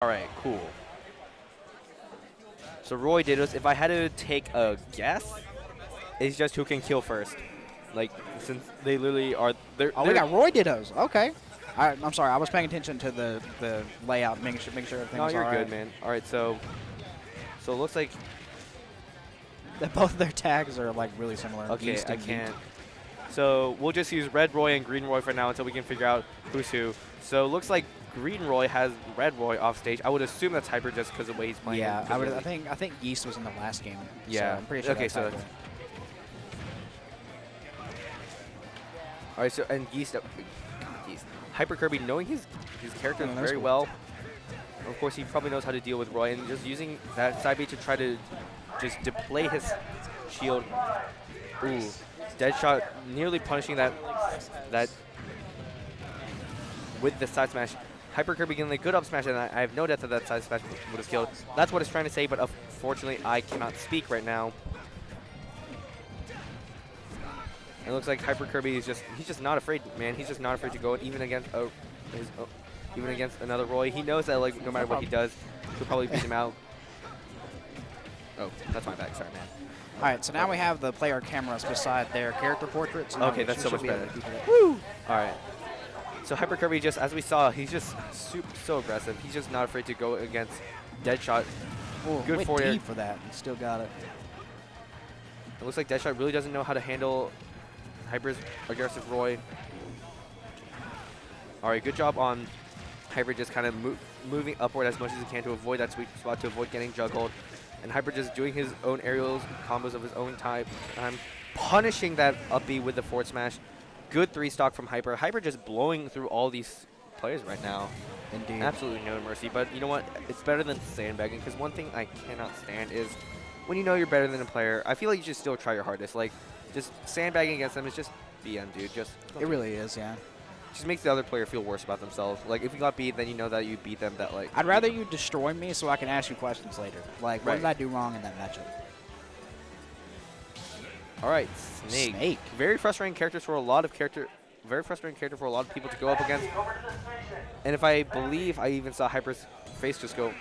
All right, cool. So Roy did us. If I had to take a guess, it's just who can kill first. Like, since they literally are. Oh, we got Roy Dittos. Okay. I'm sorry. I was paying attention to the layout, making sure everything No, was you're all good, right. man. All right, so it looks like. That both their tags are like really similar. Okay, East I and can't. So we'll just use Red Roy and Green Roy for now until we can figure out who's who. So it looks like Green Roy has Red Roy off stage. I would assume that's Hyper just because of the way he's playing. Yeah, I think Yeast was in the last game. Yeah, So I'm pretty sure. Okay, that's so. Hyper. All right, so and Yeast, Hyper Kirby, knowing his character Oh, that's very cool. well. Of course, he probably knows how to deal with Roy, and just using that side B to try to just deplay his shield. Ooh, Deadshot nearly punishing that with the side smash. Hyper Kirby getting a good up smash, and I have no doubt that side smash would have killed. That's what it's trying to say, but unfortunately, I cannot speak right now. It looks like Hyper Kirby is he's just not afraid, man. He's just not afraid to go even against even against another Roy. He knows that like no matter what he does, he'll probably beat him out. Oh, that's my bag. Sorry, man. All right, so now we have the player cameras beside their character portraits. So Okay, that's so much better. Woo! All right. So Hyper Kirby, just as we saw, he's just so aggressive. He's just not afraid to go against Deadshot. Ooh, Good went forward air. deep for that. And still got it. It looks like Deadshot really doesn't know how to handle Hyper's aggressive Roy. All right, good job on Hyper just kind of moving upward as much as he can to avoid that sweet spot, to avoid getting juggled. And Hyper just doing his own aerials, combos of his own type. Punishing that up B with the forward smash. Good 3-stock from Hyper. Hyper just blowing through all these players right now. Indeed. Absolutely no mercy. But you know what? It's better than sandbagging, because one thing I cannot stand is when you know you're better than a player, I feel like you should still try your hardest. Like, just sandbagging against them is just BM, dude. It really is, yeah. Just makes the other player feel worse about themselves. Like, if you got beat, then you know that you beat them. That like. I'd rather you destroy me so I can ask you questions later. Like, what Right. did I do wrong in that matchup? All right, Snake. Snake. Very frustrating characters for a lot of Very frustrating character for a lot of people to go up against. And if I believe I even saw Hyper's face just go,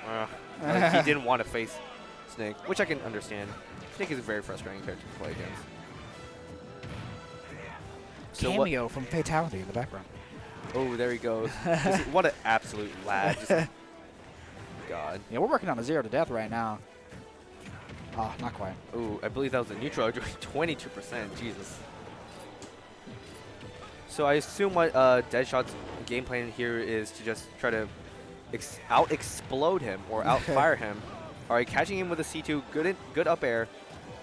like he didn't want to face Snake, which I can understand. Snake is a very frustrating character to play against. So Cameo from Fatality in the background. Oh, there he goes. What an absolute lad. Just, God. Yeah, we're working on a 0 to death right now. Oh, not quite. Ooh, I believe that was a neutral. 22%. Jesus. So I assume what Deadshot's game plan here is to just try to out-explode him or out-fire him. All right, catching him with a C2, good up air.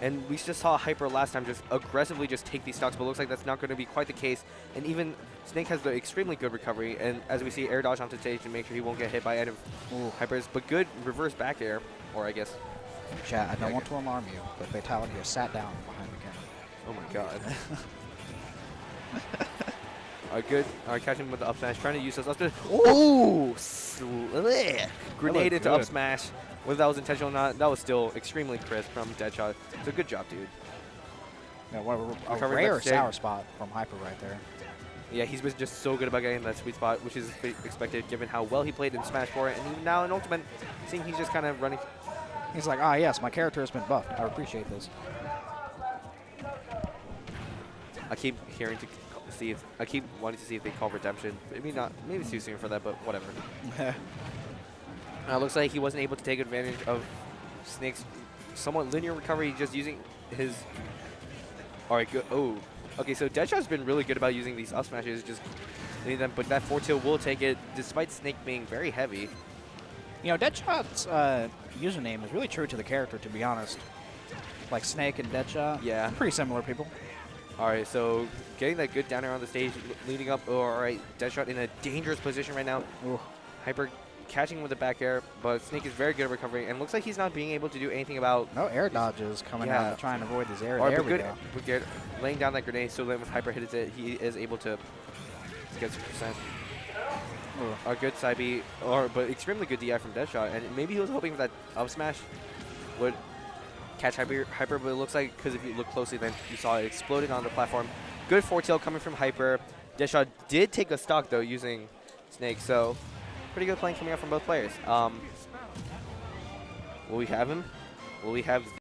And we just saw Hyper last time just aggressively just take these stocks, but it looks like that's not going to be quite the case. And even Snake has the extremely good recovery, and as we see, air dodge onto stage to make sure he won't get hit by any of Hyper's, but good reverse back air, or I guess. Chat, I don't want to alarm you, but Fatality has sat down behind the camera. Oh my God. Good. All right, catching him with the up smash, trying to use those up smash. Ooh! Grenade into good. up smash. Whether that was intentional or not, that was still extremely crisp from Deadshot. So good job, dude. Yeah, what a Recovering rare that sour spot from Hyper right there. Yeah, he's been just so good about getting that sweet spot, which is expected given how well he played in Smash 4. And even now in Ultimate, seeing he's just kind of running. He's like, ah, yes, my character has been buffed. I appreciate this. I keep hearing to see if I keep wanting to see if they call redemption. Maybe not. Maybe it's too soon for that, but whatever. Looks like he wasn't able to take advantage of Snake's somewhat linear recovery, just using his. All right, good. Oh, okay. So Deadshot's been really good about using these up smashes, just hitting them. But that 4-2 will take it, despite Snake being very heavy. You know, Deadshot's username is really true to the character, to be honest. Like Snake and Deadshot. Yeah. Pretty similar people. All right, so getting that good down air on the stage, leading up. Oh, all right, Deadshot in a dangerous position right now. Ooh. Hyper catching with the back air, but Snake is very good at recovery, and looks like he's not being able to do anything about. No air dodges coming out to try and avoid this air. There we good go. with Garrett laying down that grenade, so then with Hyper hits it, he is able to get 6%. A good side B, but extremely good DI from Deadshot, and maybe he was hoping that up smash would catch Hyper, but it looks like, because if you look closely, then you saw it exploded on the platform. Good foretail coming from Hyper. Deadshot did take a stock, though, using Snake, so pretty good playing coming out from both players. Will we have him? Will we have